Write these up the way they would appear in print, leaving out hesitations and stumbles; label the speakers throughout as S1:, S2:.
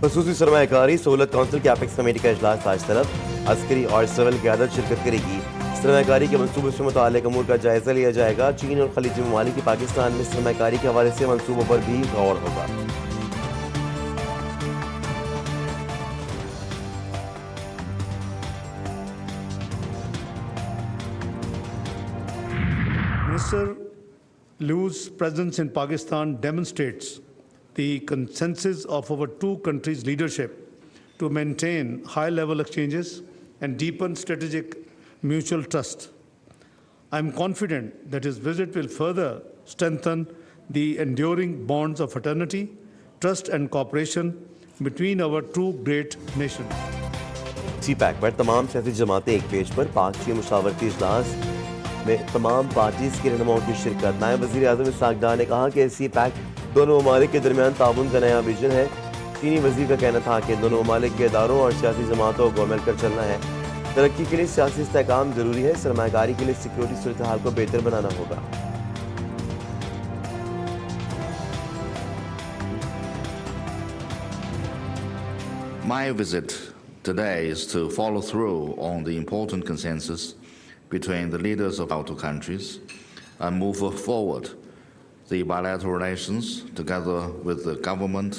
S1: خصوصی سرمایہ کاری سہولت کونسل کی اپیکس کمیٹی کا اجلاس آج طرف عسکری اور سول قیادت شرکت کرے گی۔ سرمایہ کاری کے منصوبے سے متعلق امور کا جائزہ لیا جائے گا۔ چین اور خلیجی ممالک کی پاکستان میں سرمایہ کاری کے حوالے سے منصوبوں پر بھی غور ہوگا۔
S2: Minister Liu's presence in Pakistan demonstrates the consensus of our two countries' leadership to maintain high-level exchanges and deepen strategic mutual trust. I am confident that his visit will further strengthen the enduring bonds of fraternity, trust and cooperation between our two great nations.
S1: CPEC پر تمام سیاسی جماعتیں ایک page پر پاک چین مشاورتی اجلاس میں تمام پارٹیز کے رہنماؤں کی شرکت۔ نائب وزیر اعظم اسحاق ڈار نے کہا کہ سی پیک دونوں ممالک کے درمیان تعاون کا نیا ویژن ہے۔ چینی وزیر کا کہنا تھا کہ دونوں ممالک کے اداروں اور سیاسی جماعتوں کو مل کر چلنا ہے۔ ترقی کے لیے سیاسی استحکام ضروری ہے، سرمایہ کاری کے لیے سیکیورٹی صورتحال کو بہتر بنانا ہوگا۔
S3: My visit today is to follow through on the important consensus between the leaders of our two countries and move forward the bilateral relations together with the government,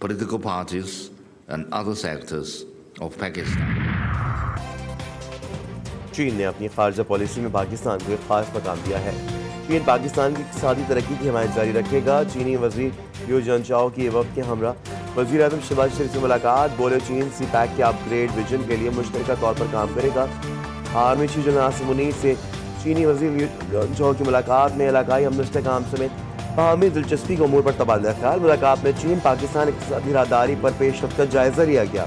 S3: political parties and other sectors of Pakistan.
S1: چین نے اپنی خارجہ policy میں پاکستان کو ایک خاص مقام دیا ہے۔ چین پاکستان کی اقتصادی ترقی کی حمایت جاری رکھے گا۔ چینی وزیر لیو جنچاؤ کی وفد کے ہمراہ وزیر اعظم شہباز شریف سے ملاقات۔ بولے چین سی پیک کے اپ گریڈ ویژن کے لیے مشترکہ طور پر کام کرے گا۔ Army chief general Asim Munir سے چینی وزیر لیو جنچاؤ کی ملاقات میں علاقائی امن و استحکام سمیت باہمی دلچسپی کے امور پر تبادلہ خیال۔ ملاقات میں چین پاکستان اقتصادی راہداری پر پیش رفت کا جائزہ لیا گیا۔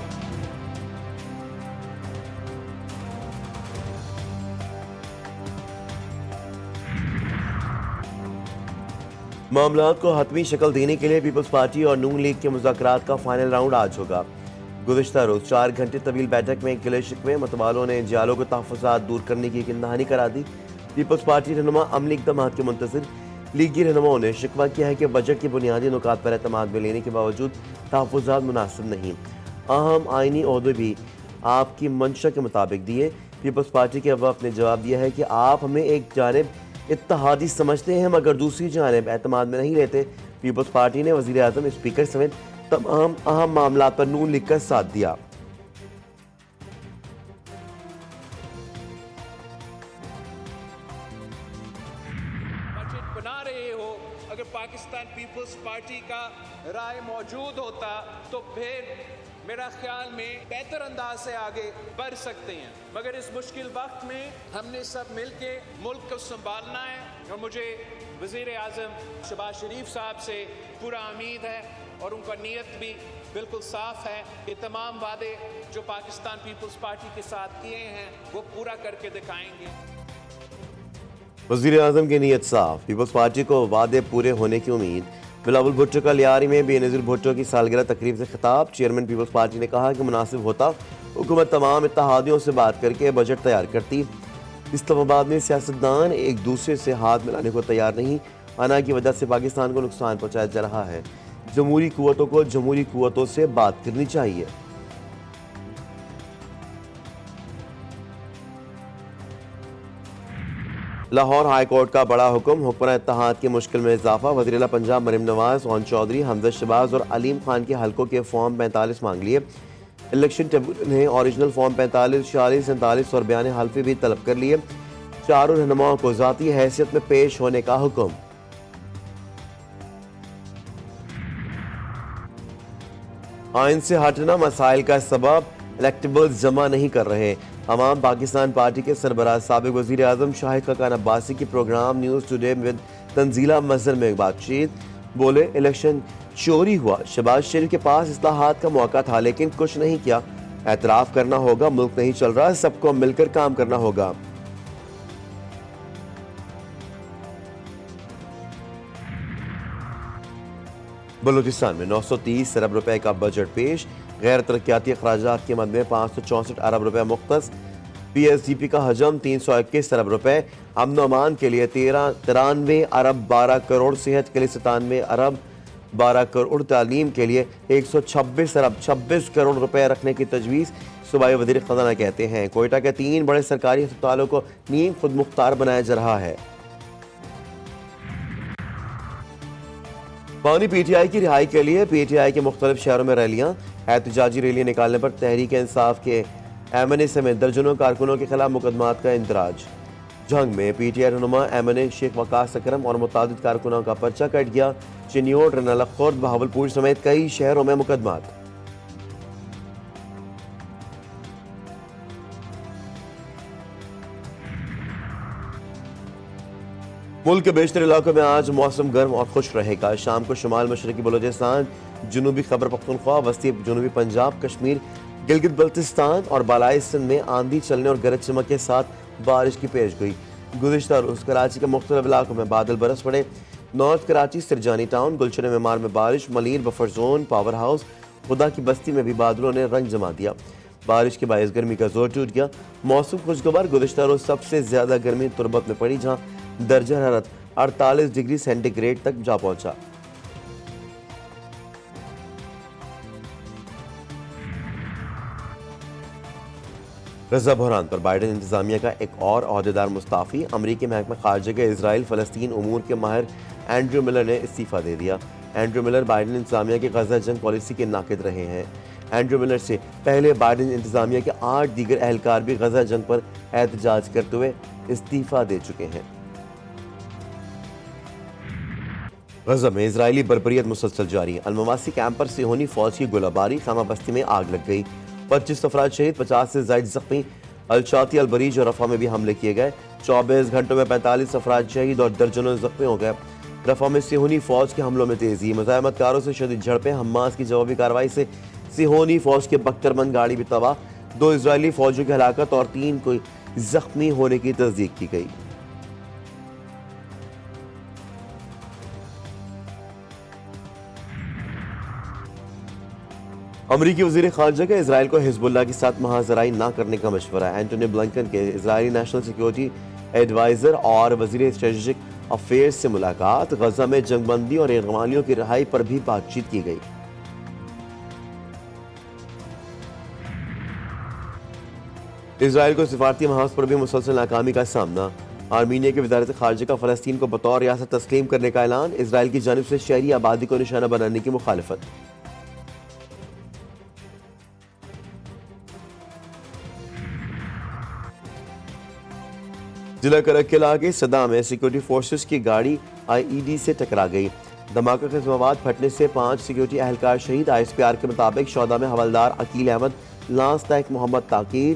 S1: معاملات کو حتمی شکل دینے کے لیے پیپلز پارٹی اور نون لیگ کے مذاکرات کا فائنل راؤنڈ آج ہوگا۔ گزشتہ روز 4 گھنٹے طویل بیٹھک میں گلے شکوے متبادلوں نے جالوں کو تحفظات دور کرنے کی یقین دہانی کرا دی۔ پیپلز پارٹی رہنما عملی اقدامات کے منتظر، لیگی رہنماؤں نے شکوہ کیا ہے کہ بجٹ کے بنیادی نکات پر اعتماد میں لینے کے باوجود تحفظات مناسب نہیں۔ اہم آئینی عہدے بھی آپ کی منشا کے مطابق دیے۔ پیپلز پارٹی کے وفد نے جواب دیا ہے کہ آپ ہمیں ایک جانب اتحادی سمجھتے ہیں مگر دوسری جانب اعتماد میں نہیں لیتے۔ پیپلز پارٹی نے وزیر اعظم، اسپیکر سمیت تمام اہم معاملات پر نون لیگ کا ساتھ دیا۔
S4: بجٹ بنا رہے ہو، اگر پاکستان پیپلز پارٹی کا رائے موجود ہوتا تو پھر میرا خیال میں بہتر انداز سے آگے بڑھ سکتے ہیں، مگر اس مشکل وقت میں ہم نے سب مل کے ملک کو سنبھالنا ہے اور مجھے وزیر اعظم شہباز شریف صاحب سے پورا امید ہے اور ان کا نیت بھی بالکل صاف ہے کہ تمام وعدے جو پاکستان پیپلز پارٹی کے ساتھ کیے ہیں وہ پورا کر کے دکھائیں گے۔
S1: وزیر اعظم کی نیت صاف، پیپلز پارٹی کو وعدے پورے ہونے کی امید۔ بلاول بھٹو کا لیاری میں بے نظیر بھٹو کی سالگرہ تقریب سے خطاب۔ چیئرمین پیپلز پارٹی نے کہا کہ مناسب ہوتا حکومت تمام اتحادیوں سے بات کر کے بجٹ تیار کرتی۔ اسلام آباد میں سیاستدان ایک دوسرے سے ہاتھ ملانے کو تیار نہیں۔ انا کی وجہ سے پاکستان کو نقصان پہنچایا جا رہا ہے۔ جمہوری قوتوں کو جمہوری قوتوں سے بات کرنی چاہیے۔ لاہور ہائی کورٹ کا بڑا حکم، حکمراں اتحاد کی مشکل میں اضافہ۔ وزیر اعلیٰ پنجاب مریم نواز، اون چودھری، حمزہ شہباز اور علیم خان کے حلقوں کے فارم 45 مانگ لیے۔ الیکشن ٹریبیونل نے اوریجنل فارم 45، 46، 47 اور بیان حلفی بھی طلب کر لیے۔ چاروں رہنماؤں کو ذاتی حیثیت میں پیش ہونے کا حکم۔ آئین سے ہٹنا مسائل کا سبب، الیکٹیبلز جمع نہیں کر رہے۔ عوام پاکستان پارٹی کے سربراہ سابق وزیر اعظم شاہد خاقان عباسی کی programme News Today with Tanzeela Mazhar میں بات چیت۔ بولے الیکشن چوری ہوا، شہباز شریف کے پاس اصلاحات کا موقع تھا لیکن کچھ نہیں کیا۔ اعتراف کرنا ہوگا، ملک نہیں چل رہا، سب کو مل کر کام کرنا ہوگا۔ بلوچستان میں 930 ارب روپے کا بجٹ پیش، غیر ترقیاتی اخراجات کی مد میں 564 ارب روپے مختص۔ پی ایس ڈی پی کا حجم 321 ارب روپے، امن و امان کے لیے 93 ارب 12 کروڑ، صحت کے لیے 97 ارب 12 کروڑ تعلیم کے لیے 126 ارب 26 کروڑ روپے رکھنے کی تجویز، صوبائی وزیر خزانہ کہتے ہیں کوئٹہ کے 3 بڑے سرکاری ہسپتالوں کو نیم خود مختار بنایا جا رہا ہے۔ پانی پی ٹی آئی کی رہائی کے لیے پی ٹی آئی کے مختلف شہروں میں ریلیاں، احتجاجی ریلیاں نکالنے پر تحریک انصاف کے ایم این اے سمیت درجنوں کارکنوں کے خلاف مقدمات کا اندراج۔ جنگ میں پی ٹی آئی رہنما ایم این اے شیخ وقاص اکرم اور متعدد کارکنوں کا پرچہ کٹ گیا، چنیوٹ، رنالہ خورد، بہاولپور سمیت کئی شہروں میں مقدمات۔ ملک کے بیشتر علاقوں میں آج موسم گرم اور خشک رہے گا۔ شام کو شمال مشرقی بلوچستان، جنوبی خیبر پختونخوا، وسطی جنوبی پنجاب، کشمیر، گلگت بلتستان اور بالائی سندھ میں آندھی چلنے اور گرج چمک کے ساتھ بارش کی پیش گوئی۔ گزشتہ روز کراچی کے مختلف علاقوں میں بادل برس پڑے۔ نارتھ کراچی، سرجانی ٹاؤن، گلشن معمار میں بارش، Malir, buffer zone, power house, خدا کی بستی میں بھی بادلوں نے رنگ جما دیا۔ بارش کے باعث گرمی کا زور ٹوٹ گیا۔ موسم خوشگوار۔ گزشتہ روز سب سے زیادہ گرمی تربت میں پڑی، جہاں درجہ حرارت 48 ڈگری سینٹی گریڈ تک جا پہنچا۔ غزہ بحران پر بائیڈن انتظامیہ کا ایک اور عہدیدار مستعفی۔ امریکی محکمہ خارجہ کے اسرائیل فلسطین امور کے ماہر اینڈریو ملر نے استعفیٰ دے دیا۔ اینڈریو ملر بائیڈن انتظامیہ کی غزہ جنگ پالیسی کے ناقد رہے ہیں۔ اینڈریو ملر سے پہلے بائیڈن انتظامیہ کے 8 دیگر اہلکار بھی غزہ جنگ پر احتجاج کرتے ہوئے استعفیٰ دے چکے ہیں۔ غزہ میں اسرائیلی بربریت مسلسل جاری۔ المواسی کیمپ پر صہیونی فوج کی گولہ باری، خیمہ بستی میں آگ لگ گئی، 25 افراد شہید، 50 سے زائد زخمی۔ الشاطی، البریج اور رفح میں بھی حملے کیے گئے، 24 گھنٹوں میں 45 افراد شہید اور درجنوں زخمی ہو گئے۔ رفح میں صہیونی فوج کے حملوں میں تیزی، مزاحمت کاروں سے شدید جھڑپیں، حماس کی جوابی کارروائی سے صہیونی فوج کے بختربند گاڑی بھی تباہ، 2 اسرائیلی فوجیوں کی ہلاکت اور 3 کو زخمی ہونے کی تصدیق کی گئی۔ امریکی وزیر خارجہ کا اسرائیل کو حزب اللہ کے ساتھ مہاجرائی نہ کرنے کا مشورہ۔ اینٹونی بلنکن کے اسرائیلی نیشنل سیکیورٹی ایڈوائزر اور وزیر اسٹریٹجک افیئرز سے ملاقات۔ غزہ میں جنگ بندی اور یرغمالیوں کی رہائی پر بھی بات چیت کی گئی۔ اسرائیل کو سفارتی محاذ پر بھی مسلسل ناکامی کا سامنا۔ آرمینیا کی وزارت خارجہ کا فلسطین کو بطور ریاست تسلیم کرنے کا اعلان۔ اسرائیل کی جانب سے شہری آبادی کو نشانہ بنانے کی مخالفت۔ ضلع کرکلا کے صدا میں سیکورٹی فورسز کی گاڑی آئی ای ڈی سے ٹکرا گئی۔ دھماکہ خیز مواد پھٹنے سے 5 سیکورٹی اہلکار شہید۔ آئی ایس پی آر کے مطابق شہداء میں حوالدار عقیل احمد، لانس نائک محمد تاقیر،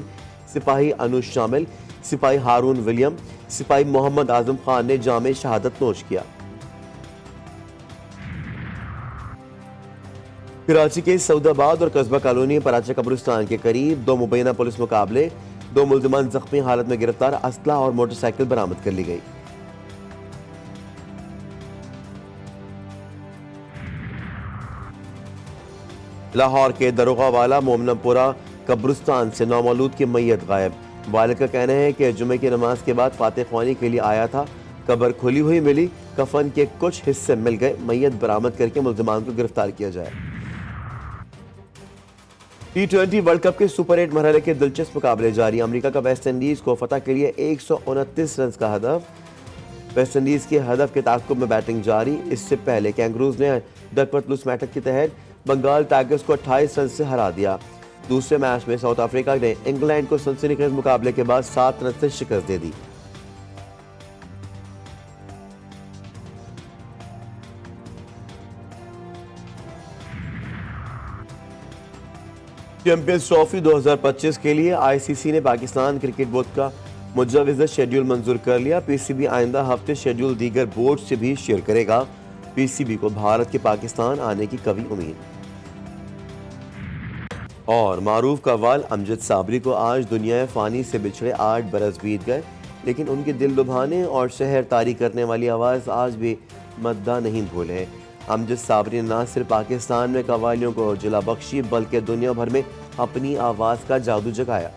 S1: سپاہی انوش شامل، سپاہی ہارون ولیم، سپاہی محمد اعظم خان نے جام شہادت نوش کیا۔ کراچی کے سعود آباد اور قصبہ کالونی پراچہ قبرستان کے قریب 2 مبینہ پولیس مقابلے، 2 ملزمان زخمی حالت میں گرفتار، اسلحہ اور موٹر سائیکل برآمد کر لی گئی۔ لاہور کے دروغہ والا مومنہ پورہ قبرستان سے نومولود کی میت غائب۔ والد کا کہنا ہے کہ جمعے کی نماز کے بعد فاتح خوانی کے لیے آیا تھا، قبر کھلی ہوئی ملی، کفن کے کچھ حصے مل گئے، میت برآمد کر کے ملزمان کو گرفتار کیا جائے۔ T20 ورلڈ کپ کے سپر 8 مرحلے کے دلچسپ مقابلے جاری۔ امریکہ کا ویسٹ انڈیز کو فتح کے لیے 129 رنز کا ہدف۔ ویسٹ انڈیز کے ہدف کے تعاقب میں بیٹنگ جاری۔ اس سے پہلے کینگروز نے ڈک پتلوس میٹک کے تحت بنگال ٹائگرز کو 28 رنز سے ہرا دیا۔ دوسرے میچ میں ساؤتھ افریقہ نے انگلینڈ کو سنسنی خیز مقابلے کے بعد 7 رنز سے شکست دے دی۔ چیمپئنز ٹرافی 2025 کے لیے آئی سی سی نے پاکستان کرکٹ بورڈ کا مجوزہ شیڈول منظور کر لیا۔ پی سی بی آئندہ ہفتے شیڈول دیگر بورڈ سے بھی شیئر کرے گا۔ پی سی بی کو بھارت کے پاکستان آنے کی قوی امید۔ اور معروف قوال امجد صابری کو آج دنیا فانی سے بچھڑے 8 برس بیت گئے، لیکن ان کی دل لبھانے اور شہر طاری کرنے والی آواز آج بھی مداح نہیں بھولے۔ امجد صابری نے نہ صرف پاکستان میں قوالیوں کو جلا بخشی بلکہ دنیا بھر میں اپنی آواز کا جادو جگایا۔